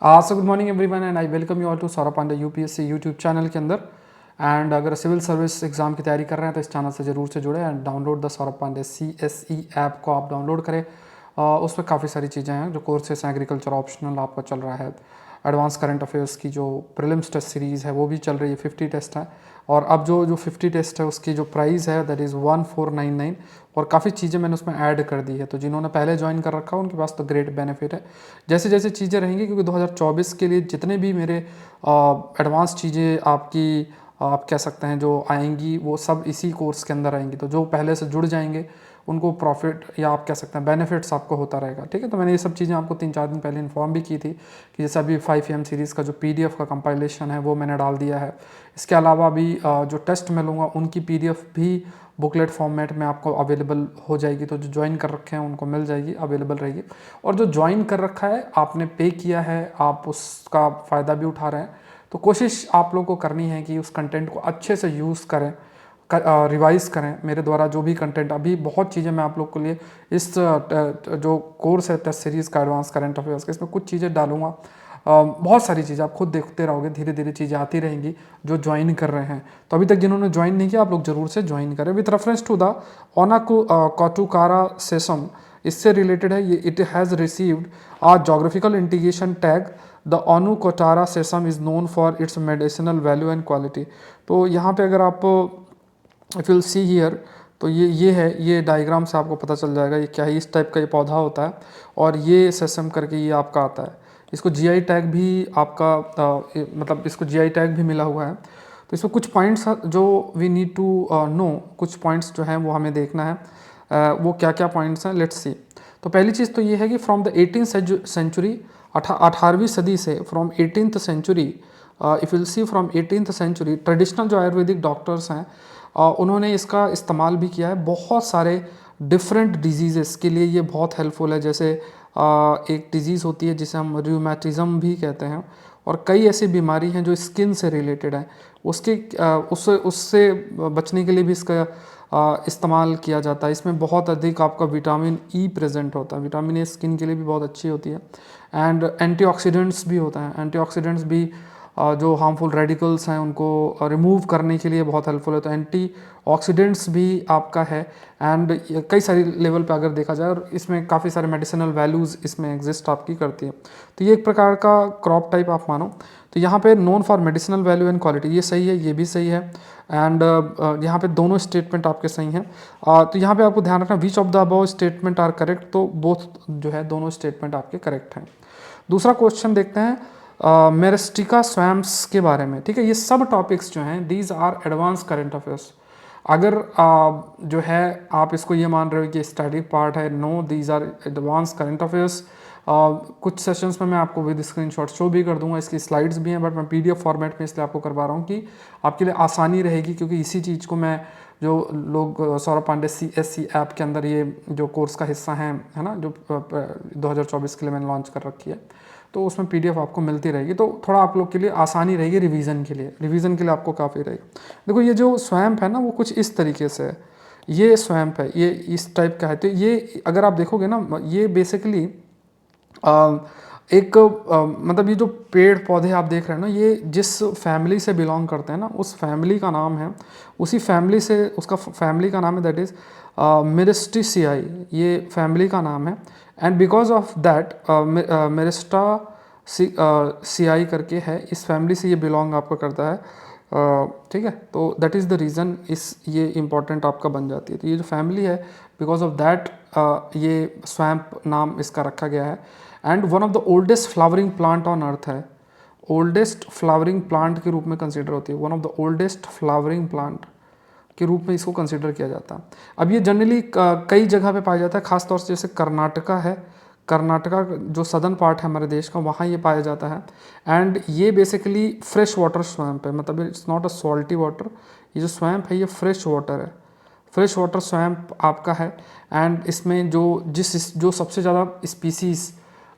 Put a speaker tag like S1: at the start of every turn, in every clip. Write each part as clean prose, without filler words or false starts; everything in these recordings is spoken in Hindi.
S1: So good morning everyone and I welcome you all to Saurabh Pandey UPSC YouTube channel के अंदर। एंड अगर सिविल सर्विस एग्जाम की तैयारी कर रहे हैं तो इस चैनल से ज़रूर से जुड़े and download the Saurabh Pandey CSE app को आप डाउनलोड करें। उस पर काफ़ी सारी चीज़ें हैं, जो कोर्सेस हैं एग्रीकल्चर ऑप्शनल आपका चल रहा है। एडवांस करंट अफेयर्स की जो प्रीलिम्स टेस्ट सीरीज़ है वो भी चल रही है, 50 टेस्ट है। और अब जो जो 50 टेस्ट है उसकी जो प्राइस है दैट इज़ 1499। और काफ़ी चीज़ें मैंने उसमें ऐड कर दी है, तो जिन्होंने पहले ज्वाइन कर रखा है उनके पास तो ग्रेट बेनिफिट है। जैसे जैसे चीज़ें रहेंगी, क्योंकि 2024 के लिए जितने भी मेरे एडवांस चीज़ें आपकी आप कह सकते हैं जो आएंगी वो सब इसी कोर्स के अंदर आएंगी। तो जो पहले से जुड़ जाएंगे उनको प्रॉफिट या आप कह सकते हैं बेनिफिट्स आपको होता रहेगा। ठीक है, तो मैंने ये सब चीज़ें आपको 3-4 दिन पहले इन्फॉर्म भी की थी कि जैसे अभी 5am सीरीज़ का जो PDF का कंपाइलेशन है वो मैंने डाल दिया है। इसके अलावा भी जो टेस्ट मैं लूँगा उनकी PDF भी बुकलेट फॉर्मेट में आपको अवेलेबल हो जाएगी। तो जो ज्वाइन कर रखे हैं उनको मिल जाएगी, अवेलेबल रहेगी। और जो ज्वाइन कर रखा है, आपने पे किया है, आप उसका फ़ायदा भी उठा रहे हैं, तो कोशिश आप लोगों को करनी है कि उस कंटेंट को अच्छे से यूज़ करें, रिवाइज़ करें। मेरे द्वारा जो भी कंटेंट, अभी बहुत चीज़ें मैं आप लोग के लिए इस जो कोर्स है टेस्ट सीरीज़ का एडवांस करंट अफेयर्स का, इसमें कुछ चीज़ें डालूंगा। बहुत सारी चीज़ें आप खुद देखते रहोगे, धीरे धीरे चीज़ें आती रहेंगी जो ज्वाइन कर रहे हैं। तो अभी तक जिन्होंने ज्वाइन नहीं किया आप लोग जरूर से ज्वाइन करें। With reference to the Onattukara sesame, इससे रिलेटेड है ये। It has received a geographical indication tag. The Onattukara sesame is known for its medicinal value and quality. तो यहाँ पे अगर आप इफ विल सी हियर, तो ये है, ये डायग्राम से आपको पता चल जाएगा ये क्या है। इस टाइप का ये पौधा होता है और ये सेसम करके ये आपका आता है। इसको GI टैग भी आपका मतलब इसको GI टैग भी मिला हुआ है। तो इसमें कुछ पॉइंट्स जो वी नीड टू नो, कुछ पॉइंट्स जो हैं वो हमें देखना है। वो क्या क्या पॉइंट्स हैं, लेट्स सी। तो पहली चीज़ तो ये है कि फ्रॉम द 18th सेंचुरी, 18वीं सदी से, from 18th century, if will see from 18th century, traditional जो आयुर्वेदिक डॉक्टर्स हैं उन्होंने इसका इस्तेमाल भी किया है बहुत सारे डिफरेंट डिजीज़ के लिए। ये बहुत हेल्पफुल है। जैसे एक डिज़ीज़ होती है जिसे हम रूमेटिज़म भी कहते हैं, और कई ऐसी बीमारी हैं जो स्किन से रिलेटेड है, उसके उससे उससे बचने के लिए भी इसका इस्तेमाल किया जाता है। इसमें बहुत अधिक आपका विटामिन E प्रेजेंट होता है। विटामिन E स्किन के लिए भी बहुत अच्छी होती है। एंड एंटीऑक्सीडेंट्स भी होता है। एंटीऑक्सीडेंट्स भी जो हार्मफुल रेडिकल्स हैं उनको रिमूव करने के लिए बहुत हेल्पफुल है। तो एंटीऑक्सीडेंट्स भी आपका है। एंड कई सारी लेवल पे अगर देखा जाए, और इसमें काफ़ी सारे मेडिसिनल वैल्यूज़ इसमें एग्जिस्ट आपकी करती है। तो ये एक प्रकार का क्रॉप टाइप आप मानो। तो यहाँ पे known for medicinal value and quality, ये सही है, ये भी सही है। एंड यहाँ पे दोनों स्टेटमेंट आपके सही हैं। तो यहाँ पे आपको ध्यान रखना, which of the above statement are correct. तो बोथ जो है दोनों स्टेटमेंट आपके करेक्ट हैं। दूसरा क्वेश्चन देखते हैं मेरिस्टिका स्वैम्प्स के बारे में। ठीक है, ये सब टॉपिक्स जो हैं these are advance current affairs. अगर जो है आप इसको ये मान रहे हो कि स्टैटिक पार्ट है, no, these are advance current affairs. कुछ सेशंस में मैं आपको विद स्क्रीनशॉट शो भी कर दूंगा, इसकी स्लाइड्स भी हैं, बट मैं PDF फॉर्मेट में इसलिए आपको करवा रहा हूँ कि आपके लिए आसानी रहेगी। क्योंकि इसी चीज़ को मैं, जो लोग सौरभ पांडे CSE ऐप के अंदर ये जो कोर्स का हिस्सा है ना, जो 2024 के लिए मैंने लॉन्च कर रखी है, तो उसमें PDF आपको मिलती रहेगी। तो थोड़ा आप लोग के लिए आसानी रहेगी रिवीजन के लिए, रिवीजन के लिए आपको काफ़ी रहेगी। देखो ये जो स्वैम्प है ना वो कुछ इस तरीके से है। ये स्वैम्प है, ये इस टाइप का है। तो ये अगर आप देखोगे ना, ये बेसिकली एक मतलब ये जो पेड़ पौधे आप देख रहे हैं ना, ये जिस फैमिली से बिलोंग करते हैं ना, उस फैमिली का नाम है, उसी फैमिली से, उसका फैमिली का नाम है दैट इज़ मिरिस्टिसियाई। ये फैमिली का नाम है। एंड बिकॉज ऑफ दैट मिरिस्टा सियाई करके है, इस फैमिली से ये बिलोंग आपका करता है। ठीक है, तो दैट इज़ द रीज़न इस ये इम्पॉर्टेंट आपका बन जाती है। तो ये जो फैमिली है, बिकॉज ऑफ दैट ये स्वैम्प नाम इसका रखा गया है। And one of the oldest flowering plant on earth है। ओल्डेस्ट फ्लावरिंग प्लांट के रूप में कंसिडर होती है, one of the oldest flowering plant के रूप में इसको कंसिडर किया जाता है। अब ये जनरली कई जगह पे पाया जाता है, खासतौर से जैसे कर्नाटका है, कर्नाटका जो सदर्न पार्ट है हमारे देश का, वहाँ ये पाया जाता है। एंड ये बेसिकली फ्रेश वाटर स्वैम्प है, मतलब it's not a salty water. ये जो स्वैम्प है ये फ्रेश वाटर है, फ्रेश वाटर स्वैम्प आपका है। एंड इसमें जो सबसे ज़्यादा स्पीसीज़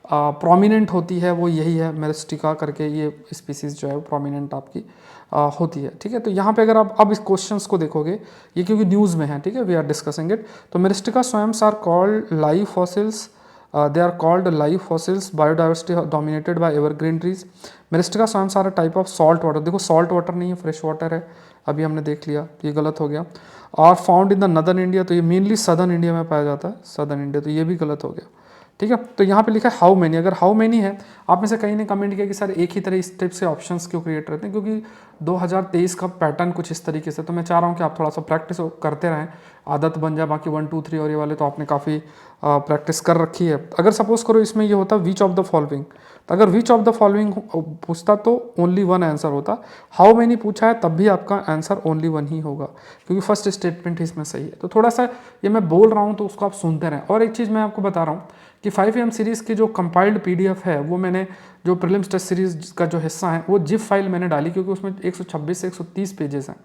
S1: प्रोमिनेंट होती है वो यही है, मेरिस्टिका करके ये स्पीसीज़ जो है वो प्रोमिनेंट आपकी होती है। ठीक है, तो यहाँ पे अगर आप अब इस क्वेश्चंस को देखोगे, ये क्योंकि न्यूज़ में है, ठीक है, वी आर डिस्कसिंग इट। तो Myristica swamps are called live fossils they are called live fossils, biodiversity dominated by evergreen trees. Myristica swamps are a type of salt water, देखो सॉल्ट वाटर नहीं है, फ्रेश वाटर है, अभी हमने देख लिया, ये गलत हो गया। और found in the northern India, तो ये मेनली सदर्न इंडिया में पाया जाता है, सदर्न इंडिया, तो ये भी गलत हो गया। ठीक है, तो यहाँ पे लिखा है हाउ मेनी, अगर हाउ मेनी है, आप में से कहीं ने कमेंट किया कि सर एक ही तरह इस टाइप से ऑप्शंस क्यों क्रिएट रहते हैं, क्योंकि 2023 का पैटर्न कुछ इस तरीके से, तो मैं चाह रहा हूँ कि आप थोड़ा सा प्रैक्टिस करते रहें, आदत बन जाए। बाकी 1 2 3 और ये वाले तो आपने काफ़ी प्रैक्टिस कर रखी है। अगर सपोज करो इसमें ये होता विच ऑफ द फॉलोइंग, तो अगर विच ऑफ द फॉलोइंग पूछता तो ओनली वन आंसर होता, हाउ मेनी पूछा है तब भी आपका आंसर ओनली वन ही होगा, क्योंकि फर्स्ट स्टेटमेंट इसमें सही है। तो थोड़ा सा ये मैं बोल रहा हूँ तो उसको आप सुनते रहें। और एक चीज़ मैं आपको बता रहा हूँ कि 5am सीरीज़ की जो कंपाइल्ड पीडीएफ है, वो मैंने जो प्रीलिम्स टेस्ट सीरीज का जो हिस्सा है वो जिप फाइल मैंने डाली, क्योंकि उसमें 126 से 130 पेजेस हैं,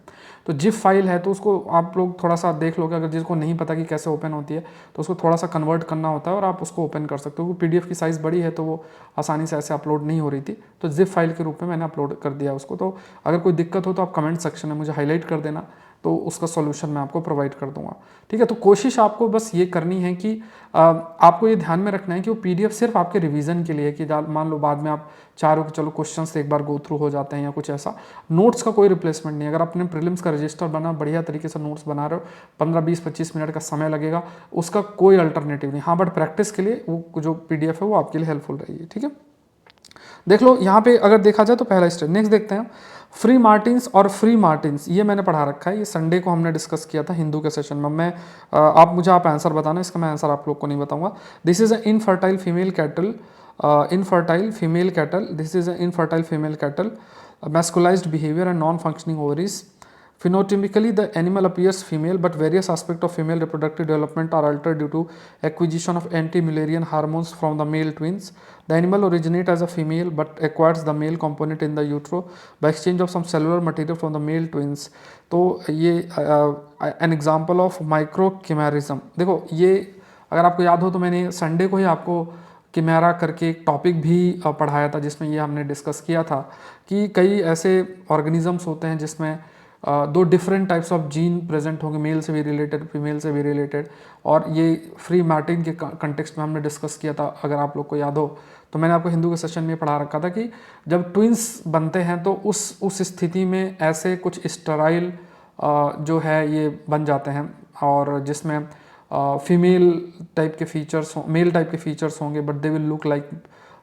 S1: तो जिप फाइल है, तो उसको आप लोग थोड़ा सा देख लोगे। अगर जिसको नहीं पता कि कैसे ओपन होती है तो उसको थोड़ा सा कन्वर्ट करना होता है और आप उसको ओपन कर सकते हो, क्योंकि पीडीएफ की साइज़ बड़ी है तो वो आसानी से ऐसे अपलोड नहीं हो रही थी, तो जिप फाइल के रूप में मैंने अपलोड कर दिया उसको। तो अगर कोई दिक्कत हो तो आप कमेंट सेक्शन में मुझे हाईलाइट कर देना, तो उसका सॉल्यूशन मैं आपको प्रोवाइड कर दूंगा। ठीक है, तो कोशिश आपको बस ये करनी है कि आपको ये ध्यान में रखना है कि वो पीडीएफ सिर्फ आपके रिवीजन के लिए है, कि मान लो बाद में आप चाह रहे हो कि चलो क्वेश्चन से एक बार गो थ्रू हो जाते हैं या कुछ ऐसा, नोट्स का कोई रिप्लेसमेंट नहीं। अगर अपने प्रीलिम्स का रजिस्टर बना बढ़िया तरीके से नोट्स बना रहे हो, 15-20-25 मिनट का समय लगेगा, उसका कोई अल्टरनेटिव नहीं। हाँ, बट प्रैक्टिस के लिए वो जो पीडीएफ है वो आपके लिए हेल्पफुल रहेगी। ठीक है, देख लो यहाँ पे अगर देखा जाए तो पहला स्टेप। नेक्स्ट देखते हैं फ्री मार्टिन्स और फ्री मार्टिन्स, ये मैंने पढ़ा रखा है, ये संडे को हमने डिस्कस किया था हिंदू के सेशन में। मैं आप आंसर बताना, इसका मैं आंसर आप लोग को नहीं बताऊंगा। This is a infertile female cattle, infertile female cattle, this is a infertile female cattle, masculized behavior and non-functioning ovaries. Phenotypically, the animal appears female, but various aspects of female reproductive development are altered due to acquisition of anti-Mullerian hormones from the male twins. The animal originates as a female, but acquires the male component in the utero by exchange of some cellular material from the male twins. तो ये an example of microchimerism। देखो ये अगर आपको याद हो तो मैंने संडे को ही आपको किमेरा करके एक टॉपिक भी पढ़ाया था, जिसमें ये हमने डिस्कस किया था कि कई ऐसे ऑर्गेनिजम्स होते हैं जिसमें दो different types of gene present होंगे, मेल से भी रिलेटेड, फीमेल से भी रिलेटेड। और ये फ्री मार्टिन के कंटेक्स्ट में हमने डिस्कस किया था, अगर आप लोग को याद हो तो मैंने आपको हिंदू के सेशन में पढ़ा रखा था कि जब ट्विंस बनते हैं तो उस स्थिति में ऐसे कुछ स्टेराइल जो है ये बन जाते हैं, और जिसमें फीमेल टाइप के फीचर्स, मेल टाइप के फीचर्स होंगे, but they will look like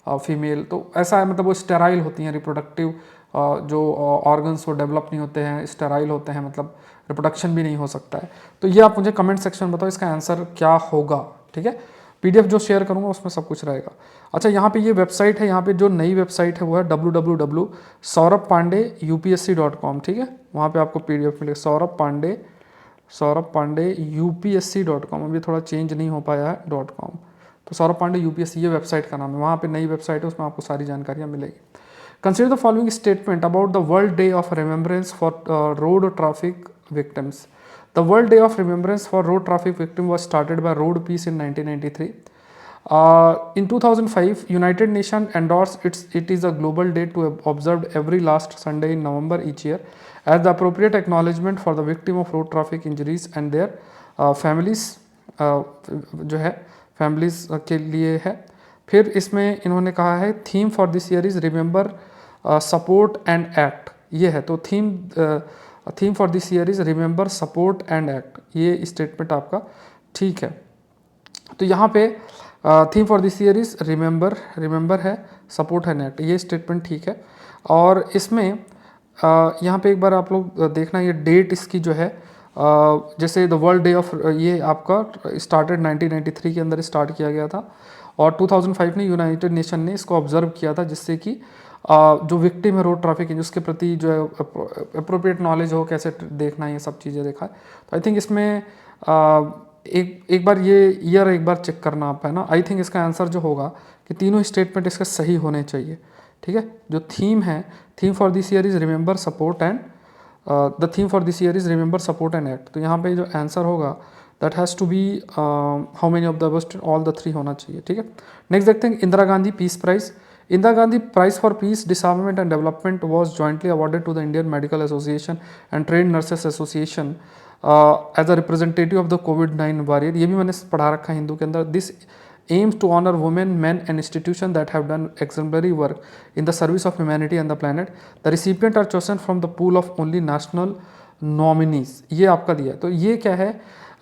S1: female. तो ऐसा है, मतलब वो स्टेराइल होती हैं, रिप्रोडक्टिव जो ऑर्गन्स वो डेवलप नहीं होते हैं, स्टेराइल होते हैं, मतलब रिप्रोडक्शन भी नहीं हो सकता है। तो ये आप मुझे कमेंट सेक्शन में बताओ इसका आंसर क्या होगा। ठीक है, पीडीएफ जो शेयर करूंगा उसमें सब कुछ रहेगा। अच्छा, यहाँ पे ये वेबसाइट है, यहाँ पे जो नई वेबसाइट है वो है www.saurabh.pandey.upsc.com। ठीक है, वहाँ पे आपको पीडीएफ मिलेगा, सौरभ पांडे UPSC.com, अभी थोड़ा चेंज नहीं हो पाया है .com, तो सौरभ पांडे UPSC ये वेबसाइट का नाम है। वहाँ पे नई वेबसाइट है, उसमें आपको सारी जानकारियाँ मिलेगी। Consider the following statement about the world day of remembrance for road traffic victims. The world day of remembrance for road traffic victim was started by road peace in 1993. In 2005, United Nations endorsed it is a global day to observed every last Sunday in November each year as the appropriate acknowledgement for the victim of road traffic injuries and their families, जो है families के लिए है। फिर इसमें इन्होंने कहा है theme for this year is remember support and act, ये है। तो theme for this year is remember support and act, ये स्टेटमेंट आपका ठीक है। तो यहाँ पे theme for this year is remember है, सपोर्ट है, नेट, ये स्टेटमेंट ठीक है। और इसमें यहाँ पे एक बार आप लोग देखना, ये डेट इसकी जो है जैसे द वर्ल्ड डे ऑफ, ये आपका स्टार्टेड 1993 के अंदर स्टार्ट किया गया था, और 2005 में यूनाइटेड नेशन ने इसको ऑब्जर्व किया था, जिससे कि जो विक्टिम है रोड ट्रैफिक उसके प्रति जो है अप्रोप्रिएट नॉलेज हो, कैसे देखना है, ये सब चीज़ें देखा है। तो आई थिंक इसमें एक बार ये ईयर एक बार चेक करना आप, है ना। आई थिंक इसका आंसर जो होगा कि तीनों स्टेटमेंट इसके सही होने चाहिए। ठीक है, जो थीम है, theme for this year is remember support and the theme for this year is remember support and act. तो यहाँ पे जो आंसर होगा that has to be how many of the best, all the three होना चाहिए। ठीक है, नेक्स्ट देखते हैं Indira Gandhi peace prize. Indira Gandhi prize for peace disarmament and development was jointly awarded to the Indian medical association and train nurses association as a representative of the कोविड-19 वॉरियर। ये भी मैंने पढ़ा रखा है हिंदू के अंदर। This aims to honor women, men and institutions that have done exemplary work in the service of humanity and the planet. The recipient are chosen from the pool of only national nominees. ये आपका दिया है, तो ये क्या है,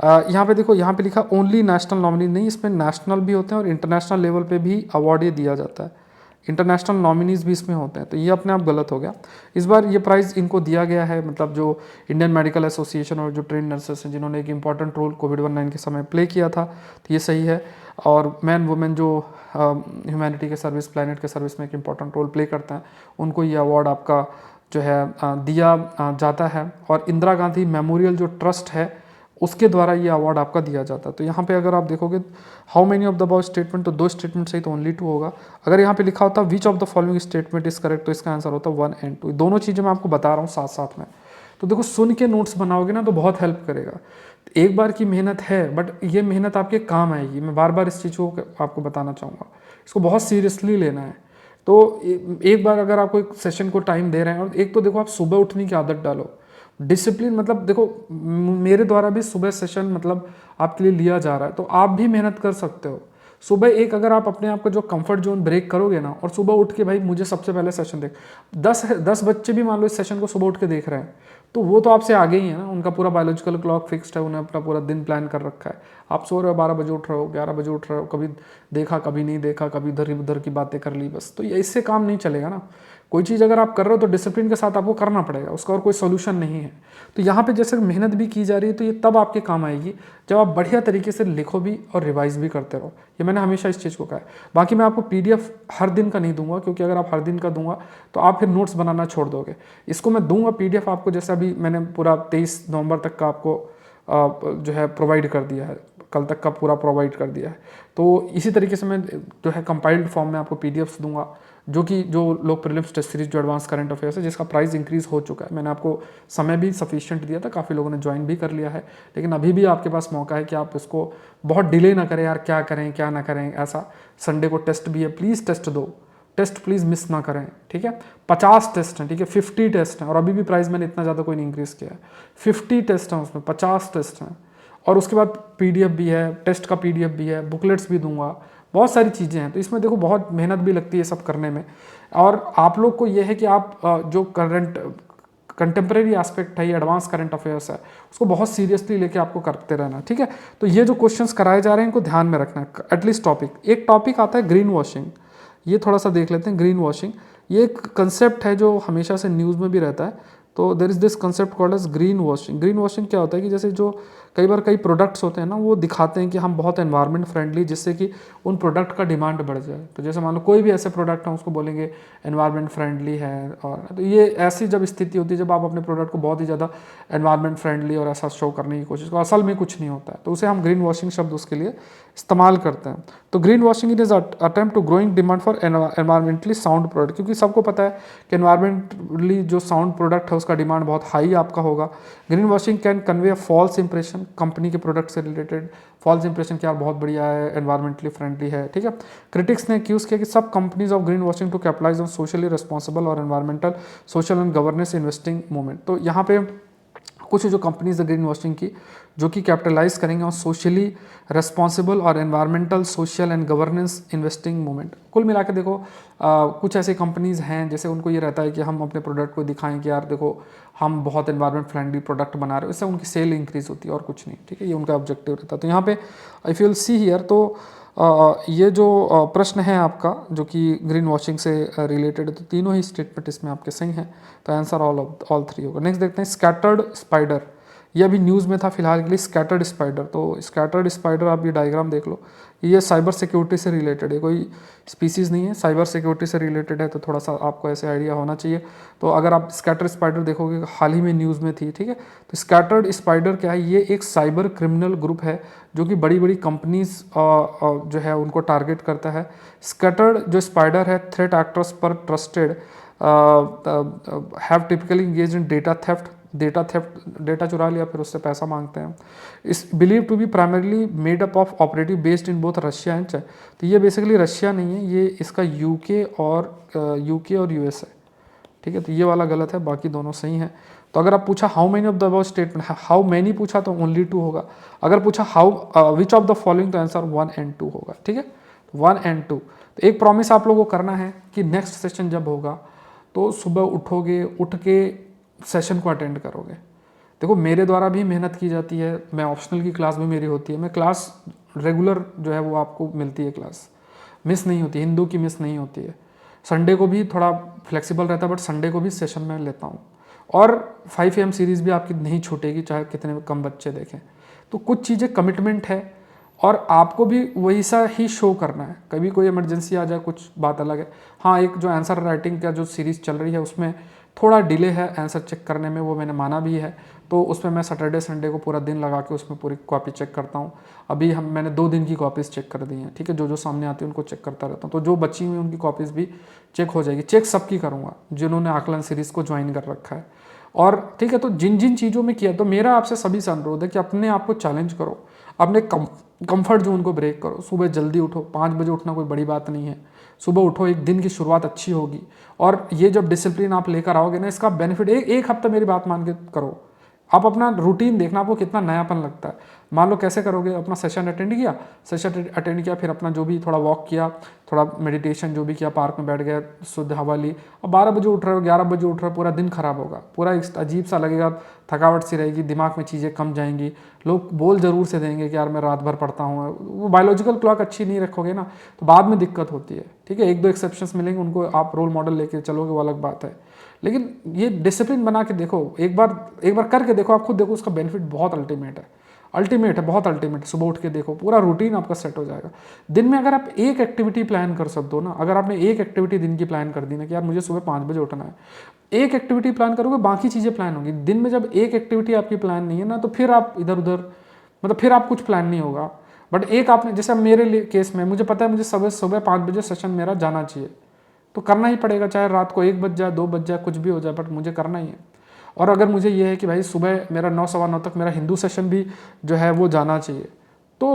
S1: यहाँ पे देखो, यहाँ पे लिखा ओनली नेशनल नॉमिनी नहीं, इसमें नेशनल भी होते हैं और इंटरनेशनल लेवल पे भी अवार्ड ये दिया जाता है, इंटरनेशनल नॉमिनीज भी इसमें होते हैं, तो ये अपने आप गलत हो गया। इस बार ये प्राइज़ इनको दिया गया है, मतलब जो इंडियन मेडिकल एसोसिएशन और जो ट्रेन नर्सेस हैं जिन्होंने एक इंपॉर्टेंट रोल कोविड-19 के समय प्ले किया था, तो ये सही है। और मैन वुमेन जो ह्यूमैनिटी के सर्विस, प्लानट के सर्विस में एक इंपॉर्टेंट रोल प्ले करते हैं, उनको ये अवार्ड आपका जो है दिया जाता है। और इंदिरा गांधी मेमोरियल जो ट्रस्ट है उसके द्वारा ये अवार्ड आपका दिया जाता है। तो यहाँ पे अगर आप देखोगे how many of the about statement, तो 2 स्टेटमेंट सही, तो ओनली 2 होगा। अगर यहाँ पे लिखा होता विच of the following statement is correct, तो इसका आंसर होता 1 and 2। दोनों चीज़ें मैं आपको बता रहा हूँ साथ साथ में। तो देखो सुन के नोट्स बनाओगे ना तो बहुत हेल्प करेगा। एक बार की मेहनत है, बट ये मेहनत आपके काम आएगी। मैं बार बार इस चीज़ को आपको बताना चाहूँगा, इसको बहुत सीरियसली लेना है। तो एक बार अगर आपको एक सेशन को टाइम दे रहे हैं, और एक तो देखो आप सुबह उठने की आदत डालो, डिसिप्लिन, मतलब देखो मेरे द्वारा भी सुबह सेशन मतलब आपके लिए लिया जा रहा है, तो आप भी मेहनत कर सकते हो। सुबह एक अगर आप अपने आप का जो कंफर्ट जोन ब्रेक करोगे ना, और सुबह उठ के भाई मुझे सबसे पहले सेशन देख, 10 बच्चे भी मान लो इस सेशन को सुबह उठ के देख रहे हैं, तो वो तो आपसे आगे ही है ना, उनका पूरा बायोलॉजिकल क्लॉक फिक्स्ड है, उन्हें अपना पूरा दिन प्लान कर रखा है। आप सो रहे हो 12 बजे उठ रहे हो, 11 बजे उठ रहे हो, कभी देखा कभी नहीं देखा, कभी इधर उधर की बातें कर ली बस, तो ये इससे काम नहीं चलेगा ना। कोई चीज़ अगर आप कर रहे हो तो डिसिप्लिन के साथ आपको करना पड़ेगा, उसका और कोई सोल्यूशन नहीं है। तो यहाँ पे जैसे मेहनत भी की जा रही है, तो ये तब आपके काम आएगी जब आप बढ़िया तरीके से लिखो भी और रिवाइज भी करते रहो। ये मैंने हमेशा इस चीज़ को कहा है। बाकी मैं आपको पीडीएफ हर दिन का नहीं दूंगा, क्योंकि अगर आप हर दिन का दूंगा तो आप फिर नोट्स बनाना छोड़ दोगे। इसको मैं दूंगा पीडीएफ आपको, जैसे अभी मैंने पूरा 23 नवंबर तक का आपको जो है प्रोवाइड कर दिया है, कल तक का पूरा प्रोवाइड कर दिया है। तो इसी तरीके से मैं जो है कंपाइल्ड फॉर्म में आपको पीडीएफ्स दूंगा, जो लोग प्रीलिम्स टेस्ट सीरीज जो एडवांस करंट अफेयर्स है, जिसका प्राइस इंक्रीज़ हो चुका है। मैंने आपको समय भी सफिशिएंट दिया था, काफ़ी लोगों ने ज्वाइन भी कर लिया है, लेकिन अभी भी आपके पास मौका है कि आप इसको बहुत डिले ना करें यार, क्या करें क्या ना करें ऐसा। संडे को टेस्ट भी है, प्लीज़ टेस्ट दो, टेस्ट प्लीज़ मिस ना करें, ठीक है। 50 टेस्ट हैं, ठीक है, 50 टेस्ट हैं, और अभी भी प्राइस मैंने इतना ज़्यादा कोई नहीं इंक्रीज़ किया है। 50 टेस्ट हैं, उसमें 50 टेस्ट हैं, और उसके बाद पीडीएफ भी है, टेस्ट का पीडीएफ भी है, बुकलेट्स भी दूंगा, बहुत सारी चीज़ें हैं। तो इसमें देखो बहुत मेहनत भी लगती है सब करने में। और आप लोग को ये है कि आप जो कंटेम्प्रेरी एस्पेक्ट है, ये एडवांस करंट अफेयर्स है, उसको बहुत सीरियसली लेके आपको करते रहना, ठीक है। तो ये जो क्वेश्चंस कराए जा रहे हैं इनको ध्यान में रखना है। एटलीस्ट एक टॉपिक आता है ग्रीन वॉशिंग, ये थोड़ा सा देख लेते हैं। ग्रीन वॉशिंग ये एक कंसेप्ट है जो हमेशा से न्यूज़ में भी रहता है। तो there is this concept called as green washing. Green washing क्या होता है कि जैसे जो कई बार कई प्रोडक्ट्स होते हैं ना, वो दिखाते हैं कि हम बहुत एनवायरनमेंट फ्रेंडली, जिससे कि उन प्रोडक्ट का डिमांड बढ़ जाए। तो जैसे मान लो कोई भी ऐसे प्रोडक्ट है, उसको बोलेंगे एनवायरनमेंट फ्रेंडली है, और तो ये ऐसी जब स्थिति होती है जब आप अपने प्रोडक्ट को बहुत ही ज़्यादा एनवायरनमेंट फ्रेंडली और ऐसा शो करने की कोशिश करो, असल में कुछ नहीं होता है, तो उसे हम ग्रीन वॉशिंग शब्द उसके लिए इस्तेमाल करते हैं। तो green washing it is attempt to growing demand for environmentally sound product, क्योंकि सबको पता है कि एनवायरमेंटली जो साउंड प्रोडक्ट है उसका डिमांड बहुत हाई आपका होगा। Green washing can convey a false impression, company के प्रोडक्ट से रिलेटेड फॉल्स इंप्रेशन कि यार बहुत बढ़िया है, एनवायरमेंटली फ्रेंडली है, ठीक है। क्रिटिक्स ने एक्यूज किया कि सब companies of green washing to capitalize on socially responsible और environmental social and governance investing movement. तो यहाँ पे कुछ जो कंपनीज है ग्रीन वॉशिंग की, जो कि कैपिटलाइज करेंगे और सोशली रिस्पॉन्सिबल और environmental social and governance investing movement. कुल मिला के देखो कुछ ऐसे कंपनीज हैं जैसे उनको ये रहता है कि हम अपने प्रोडक्ट को दिखाएं कि यार देखो हम बहुत एनवायरमेंट फ्रेंडली प्रोडक्ट बना रहे हो, इससे उनकी सेल इंक्रीज होती है और कुछ नहीं, ठीक है। ये उनका ऑब्जेक्टिव रहता है। तो यहाँ पे if you will see here, तो ये जो प्रश्न है आपका जो कि ग्रीन वॉशिंग से रिलेटेड है, तो तीनों ही स्टेटमेंट इसमें आपके सही हैं, तो आंसर ऑल 3 होगा। नेक्स्ट देखते हैं स्कैटर्ड स्पाइडर। ये अभी न्यूज़ में था फिलहाल के लिए, स्कैटर्ड स्पाइडर। तो स्कैटर्ड स्पाइडर आप ये डायग्राम देख लो, ये साइबर सिक्योरिटी से रिलेटेड है, कोई स्पीसीज़ नहीं है, साइबर सिक्योरिटी से रिलेटेड है, तो थोड़ा सा आपको ऐसे आइडिया होना चाहिए। तो अगर आप स्कैटर्ड स्पाइडर देखोगे, हाल ही में न्यूज़ में थी, ठीक है। तो स्कैटर्ड स्पाइडर क्या है, ये एक साइबर क्रिमिनल ग्रुप है जो कि बड़ी बड़ी कंपनीज जो है उनको टारगेट करता है। स्कैटर्ड जो स्पाइडर है, थ्रेट एक्टर्स पर trusted have typically engage in data theft, data चुरा लिया फिर उससे पैसा मांगते हैं। Is believe to be primarily made up of operative based in both Russia and China. तो ये बेसिकली रशिया नहीं है, ये इसका यूके और यूएस है, ठीक है। तो ये वाला गलत है, बाकी दोनों सही हैं। तो अगर आप पूछा how many of the above statement, how many पूछा तो ओनली 2 होगा। अगर पूछा how which of the following तो आंसर 1 and 2 होगा। ठीक है, 1 and 2। तो एक प्रॉमिस आप लोगों को करना है कि नेक्स्ट सेशन जब होगा तो सुबह उठोगे, उठ के सेशन को अटेंड करोगे। देखो मेरे द्वारा भी मेहनत की जाती है, मैं ऑप्शनल की क्लास भी मेरी होती है, मैं क्लास रेगुलर जो है वो आपको मिलती है, क्लास मिस नहीं होती, हिंदू की मिस नहीं होती है। संडे को भी थोड़ा फ्लेक्सिबल रहता है बट संडे को भी सेशन में लेता हूँ। और 5 AM सीरीज़ भी आपकी नहीं छूटेगी चाहे कितने कम बच्चे देखें। तो कुछ चीज़ें कमिटमेंट है और आपको भी वैसा ही शो करना है। कभी कोई इमरजेंसी आ जाए कुछ बात अलग है। हाँ, एक जो आंसर राइटिंग का जो सीरीज़ चल रही है उसमें थोड़ा डिले है आंसर चेक करने में, वो मैंने माना भी है। तो उसमें मैं सैटरडे संडे को पूरा दिन लगा के उसमें पूरी कॉपी चेक करता हूँ। अभी मैंने 2 दिन की कॉपीज़ चेक कर दी हैं। ठीक है, जो सामने आती है उनको चेक करता रहता हूँ। तो जो बची हुई उनकी कॉपीज़ भी चेक हो जाएगी। चेक सबकी करूँगा जिन्होंने आकलन सीरीज़ को ज्वाइन कर रखा है। और ठीक है, तो जिन जिन चीज़ों में किया, तो मेरा आपसे सभी से अनुरोध है कि अपने आप को चैलेंज करो, अपने कंफर्ट जोन को ब्रेक करो। सुबह जल्दी उठो, 5 बजे उठना कोई बड़ी बात नहीं है। सुबह उठो, एक दिन की शुरुआत अच्छी होगी। और ये जब डिसिप्लिन आप लेकर आओगे ना, इसका बेनिफिट एक हफ्ता मेरी बात मान के करो। आप अपना रूटीन देखना, आपको कितना नयापन लगता है। मान लो कैसे करोगे, अपना सेशन अटेंड किया, फिर अपना जो भी थोड़ा वॉक किया, थोड़ा मेडिटेशन जो भी किया, पार्क में बैठ गए, शुद्ध हवा ली, और 12 बजे उठ रहे हो, 11 बजे उठ रहे हो, पूरा दिन खराब होगा, पूरा एक अजीब सा लगेगा, थकावट सी रहेगी, दिमाग में चीज़ें कम जाएंगी। लोग बोल जरूर से देंगे कि यार मैं रात भर पढ़ता हूँ। वो बायोलॉजिकल क्लॉक अच्छी नहीं रखोगे ना तो बाद में दिक्कत होती है। ठीक है, 1-2 एक्सेप्शंस मिलेंगे, उनको आप रोल मॉडल लेके चलोगे, वो अलग बात है। लेकिन ये डिसिप्लिन बना के देखो, एक बार करके देखो, आप खुद देखो उसका बेनिफिट बहुत अल्टीमेट है, बहुत अल्टीमेट। सुबह उठ के देखो, पूरा रूटीन आपका सेट हो जाएगा। दिन में अगर आप एक एक्टिविटी प्लान कर सकते हो ना, अगर आपने एक एक्टिविटी दिन की प्लान कर दी ना कि यार मुझे सुबह 5 बजे उठना है, एक एक्टिविटी प्लान करोगे, बाकी चीज़ें प्लान होगी। दिन में जब एक एक्टिविटी आपकी प्लान नहीं है ना, तो फिर आप इधर उधर, मतलब फिर आप कुछ प्लान नहीं होगा। बट एक आपने, जैसे मेरे लिए केस में, मुझे पता है मुझे सुबह 5 बजे सेशन मेरा जाना चाहिए, तो करना ही पड़ेगा, चाहे रात को 1 बज जाए, 2 बज जाए, कुछ भी हो जाए, बट मुझे करना ही है। और अगर मुझे ये है कि भाई सुबह मेरा 9 सवा 9 तक मेरा हिंदू सेशन भी जो है वो जाना चाहिए, तो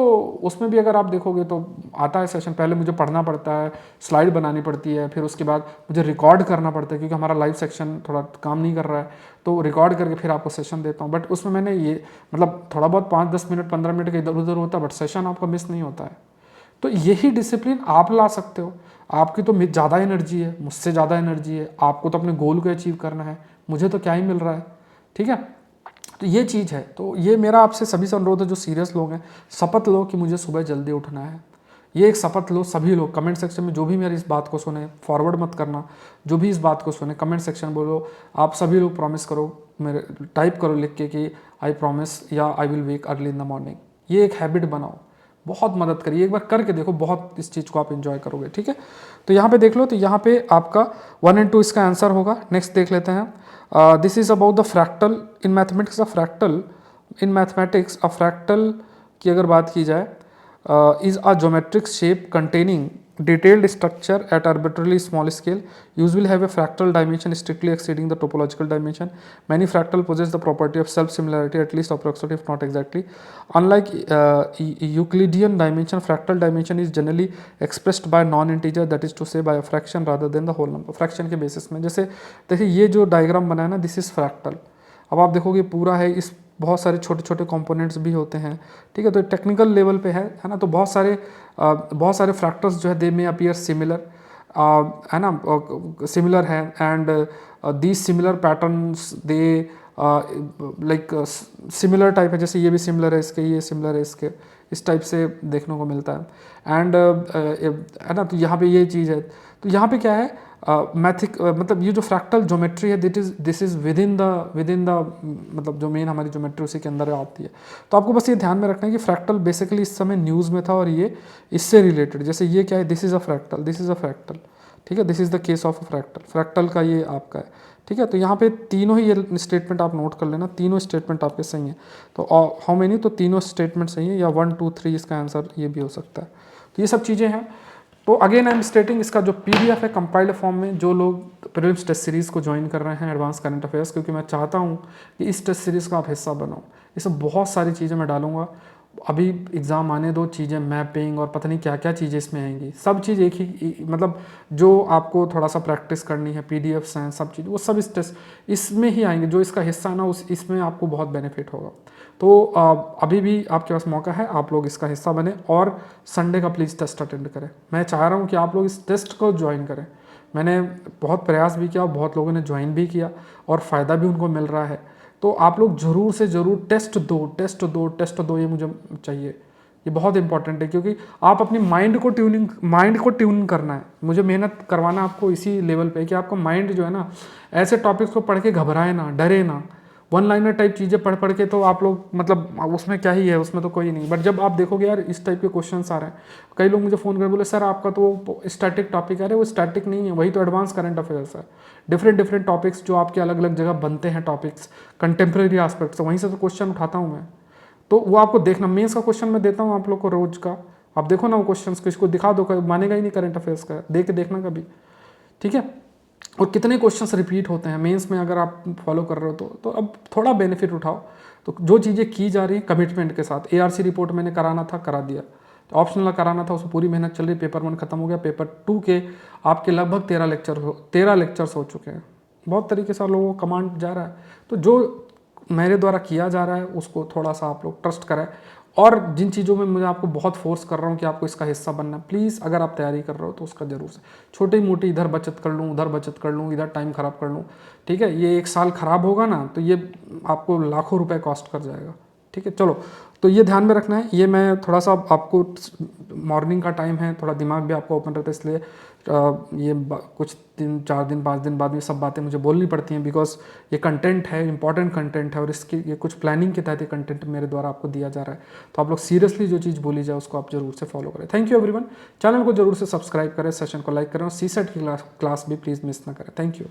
S1: उसमें भी अगर आप देखोगे तो आता है सेशन। पहले मुझे पढ़ना पड़ता है, स्लाइड बनानी पड़ती है, फिर उसके बाद मुझे रिकॉर्ड करना पड़ता है, क्योंकि हमारा लाइव सेक्शन थोड़ा काम नहीं कर रहा है, तो रिकॉर्ड करके फिर आपको सेशन देता हूँ। बट उसमें मैंने ये मतलब थोड़ा बहुत 5-10 मिनट 15 मिनट का इधर उधर होता है, बट सेशन आपका मिस नहीं होता है। तो यही डिसिप्लिन आप ला सकते हो। आपकी तो ज़्यादा एनर्जी है, मुझसे ज़्यादा एनर्जी है, आपको तो अपने गोल को अचीव करना है, मुझे तो क्या ही मिल रहा है। ठीक है, तो ये चीज़ है। तो ये मेरा आपसे सभी से अनुरोध है, जो सीरियस लोग हैं, शपथ लो कि मुझे सुबह जल्दी उठना है। ये एक शपथ लो सभी लोग। कमेंट सेक्शन में जो भी मेरी इस बात को सुने, फॉरवर्ड मत करना, जो भी इस बात को सुने कमेंट सेक्शन बोलो, आप सभी लोग प्रॉमिस करो, मेरे टाइप करो लिख के कि आई प्रॉमिस या I will wake early in the morning. ये एक हैबिट बनाओ, बहुत मदद करिए। एक बार करके देखो, बहुत इस चीज़ को आप एंजॉय करोगे। ठीक है, तो यहाँ पे देख लो, तो यहाँ पे आपका 1 and 2 इसका आंसर होगा। नेक्स्ट देख लेते हैं। This is about the fractal in mathematics. A fractal की अगर बात की जाए, is a geometric shape containing detailed structure at arbitrarily small scale, usually have a fractal dimension strictly exceeding the topological dimension. Many fractal possess the property of self-similarity, at least approximately if not exactly. Unlike Euclidean dimension, fractal dimension is generally expressed by non-integer, that is to say by a fraction rather than the whole number. fraction के basis में, जैसे देखिए ये जो डायग्राम बना है ना, दिस इज फ्रैक्टल। अब आप देखोगे पूरा है, इस बहुत सारे छोटे छोटे कंपोनेंट्स भी होते हैं। ठीक है, तो टेक्निकल लेवल पे है ना, तो बहुत सारे फ्रैक्टल्स जो है दे में अपीयर सिमिलर, है ना, सिमिलर है। And these similar patterns they like similar type है, जैसे ये भी सिमिलर है इसके, ये सिमिलर है इसके, इस टाइप से देखने को मिलता है। एंड है ना, तो यहाँ पे ये चीज़ है। तो यहाँ पे क्या है, मतलब ये जो फ्रैक्टल ज्योमेट्री है, this is with in the मतलब जो मेन हमारी ज्योमेट्री उसी के अंदर आती है। तो आपको बस ये ध्यान में रखना है कि फ्रैक्टल बेसिकली इस समय न्यूज़ में था, और ये इससे रिलेटेड, जैसे ये क्या है, दिस इज अ फ्रैक्टल। ठीक है, this is the case of a fractal का ये आपका है। ठीक है, तो यहाँ पे तीनों ही ये स्टेटमेंट आप नोट कर लेना, तीनों स्टेटमेंट आपके सही हैं। तो हाउ मेनी, तो तीनों स्टेटमेंट सही है, या 1 2 3 इसका आंसर ये भी हो सकता है। तो ये सब चीज़ें हैं। तो अगेन आई एम स्टेटिंग, इसका जो PDF है कंपाइल्ड फॉर्म में, जो लोग प्रीलिम्स टेस्ट सीरीज़ को ज्वाइन कर रहे हैं, एडवांस करंट अफेयर्स, क्योंकि मैं चाहता हूँ कि इस टेस्ट सीरीज़ का आप हिस्सा बनो। इसमें बहुत सारी चीज़ें मैं डालूंगा, अभी एग्ज़ाम आने दो, चीज़ें मैपिंग और पता नहीं क्या क्या चीज़ें इसमें आएंगी, सब चीज़ एक ही मतलब जो आपको थोड़ा सा प्रैक्टिस करनी है, पीडीएफ्स हैं, सब चीज़ वो सब इस टेस्ट इसमें ही आएंगे। जो इसका हिस्सा है ना उस इसमें आपको बहुत बेनिफिट होगा। तो अभी भी आपके पास मौका है, आप लोग इसका हिस्सा बने और संडे का प्लीज़ टेस्ट अटेंड करें। मैं चाह रहा हूँ कि आप लोग इस टेस्ट को ज्वाइन करें। मैंने बहुत प्रयास भी किया, बहुत लोगों ने ज्वाइन भी किया और फ़ायदा भी उनको मिल रहा है। तो आप लोग ज़रूर से ज़रूर टेस्ट दो, टेस्ट दो, टेस्ट दो, ये मुझे चाहिए। ये बहुत इंपॉर्टेंट है क्योंकि आप अपनी माइंड को ट्यून करना है। मुझे मेहनत करवाना आपको इसी लेवल पे कि आपका माइंड जो है ना ऐसे टॉपिक्स को पढ़ के घबराए ना, डरे ना। वन लाइनर टाइप चीज़ें पढ़ पढ़ के तो आप लोग मतलब उसमें क्या ही है, उसमें तो कोई नहीं। बट जब आप देखोगे यार इस टाइप के क्वेश्चंस आ रहे हैं, कई लोग मुझे फ़ोन कर बोले सर आपका तो स्टैटिक टॉपिक है। अरे वो स्टैटिक नहीं है, वही तो एडवांस करंट अफेयर्स है। डिफरेंट डिफरेंट टॉपिक्स जो आपके अलग अलग जगह बनते हैं, टॉपिक्स कंटेम्प्रेरी एस्पेक्ट्स, वहीं से तो क्वेश्चन उठाता हूँ मैं। तो वो आपको देखना, मेंस का क्वेश्चन मैं देता हूँ आप लोग को रोज का, आप देखो ना वो क्वेश्चंस, किसको दिखा दो, मानेगा ही नहीं करंट अफेयर्स का, देख के देखना कभी, ठीक है। और कितने क्वेश्चंस रिपीट होते हैं मेंस में अगर आप फॉलो कर रहे हो तो अब थोड़ा बेनिफिट उठाओ। तो जो चीज़ें की जा रही हैं कमिटमेंट के साथ, एआरसी रिपोर्ट मैंने कराना था, करा दिया। तो ऑप्शनल कराना था, उसमें पूरी मेहनत चल रही। पेपर 1 खत्म हो गया, पेपर 2 के आपके लगभग 13 लेक्चर्स हो चुके हैं। बहुत तरीके से लोगों को कमांड जा रहा है। तो जो मेरे द्वारा किया जा रहा है उसको थोड़ा सा आप लोग ट्रस्ट करें। और जिन चीज़ों में मुझे आपको बहुत फोर्स कर रहा हूँ कि आपको इसका हिस्सा बनना है, प्लीज़ अगर आप तैयारी कर रहे हो तो उसका जरूर से छोटी मोटी इधर बचत कर लूँ, उधर बचत कर लूँ, इधर टाइम ख़राब कर लूँ, ठीक है। ये 1 साल ख़राब होगा ना तो ये आपको लाखों रुपए कॉस्ट कर जाएगा, ठीक है। चलो, तो ये ध्यान में रखना है। ये मैं थोड़ा सा आपको, मॉर्निंग का टाइम है, थोड़ा दिमाग भी आपका ओपन रहता है, इसलिए ये कुछ 3-4 दिन 5 दिन बाद ये सब बातें मुझे बोलनी पड़ती हैं, बिकॉज ये कंटेंट है, इंपॉर्टेंट कंटेंट है और इसकी ये कुछ प्लानिंग के तहत ये कंटेंट मेरे द्वारा आपको दिया जा रहा है। तो आप लोग सीरियसली जो चीज़ बोली जाए उसको आप जरूर से फॉलो करें। Thank you everyone. चैनल को जरूर से सब्सक्राइब करें, सेशन को लाइक करें और सीसेट की क्लास भी प्लीज़ मिस ना करें। Thank you.